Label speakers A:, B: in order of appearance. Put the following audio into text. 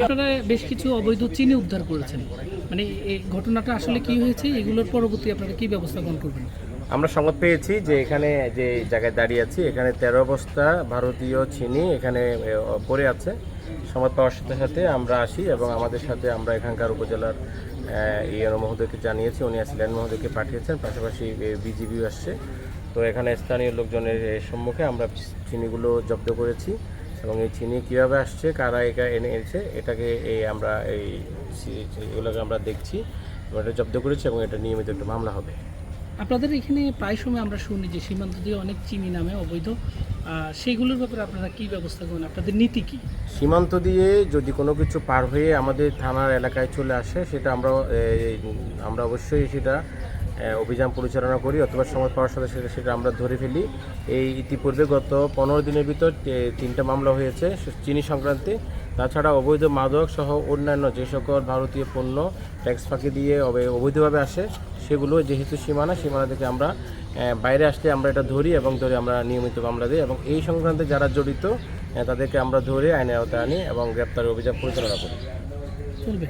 A: আপনারা বেশ কিছু অবৈধ চিনি উদ্ধার করেছেন, মানে এই ঘটনাটা আসলে কি হয়েছে, এগুলোর পরবর্তী আপনারা কি ব্যবস্থা গ্রহণ করবেন?
B: আমরা সংবাদ পেয়েছি যে এখানে যে জায়গায় দাঁড়িয়ে আছি এখানে 13 বস্তা ভারতীয় চিনি এখানে পড়ে আছে। সংবাদ পাওয়ার সাথে সাথে আমরা আসি এবং আমাদের সাথে আমরা এখানকার উপজেলার ইএনও মহোদয়কে জানিয়েছি, উনি আসলেন মহোদয়কে পাঠিয়েছেন, পাশাপাশি বিজিবিও আসছে। তো এখানে স্থানীয় লোকজনের সম্মুখে আমরা চিনিগুলো জব্দ করেছি এবং এই চিনি কীভাবে আসছে, কারা এনেছে এটাকে আমরা এগুলোকে আমরা দেখছি এবং এটা জব্দ করেছি এবং এটা নিয়মিত একটা মামলা হবে।
A: আপনাদের এখানে প্রায় সময় আমরা শুনি যে সীমান্ত দিয়ে অনেক চিনি নামে অবৈধ, সেইগুলোর ব্যাপারে আপনারা কি ব্যবস্থা করেন, আপনাদের নীতি কি?
B: সীমান্ত দিয়ে যদি কোনো কিছু পার হয়ে আমাদের থানার এলাকায় চলে আসে সেটা আমরা অবশ্যই সেটা অভিযান পরিচালনা করি অথবা সময় পাওয়ার সাথে সাথে সেটা আমরা ধরে ফেলি। এই ইতিপূর্বে গত 15 দিনের ভিতর 3টা মামলা হয়েছে চিনি সংক্রান্তে। তাছাড়া অবৈধ মাদক সহ অন্যান্য যে সকল ভারতীয় পণ্য ট্যাক্স ফাঁকি দিয়ে অবৈধভাবে আসে সেগুলো যেহেতু সীমানা থেকে আমরা বাইরে আসলে আমরা এটা ধরি এবং ধরে আমরা নিয়মিত মামলা দিই এবং এই সংক্রান্তে যারা জড়িত তাদেরকে আমরা ধরে আইনের আওতায় আনি এবং গ্রেপ্তারের অভিযান পরিচালনা করি।
A: চলবে।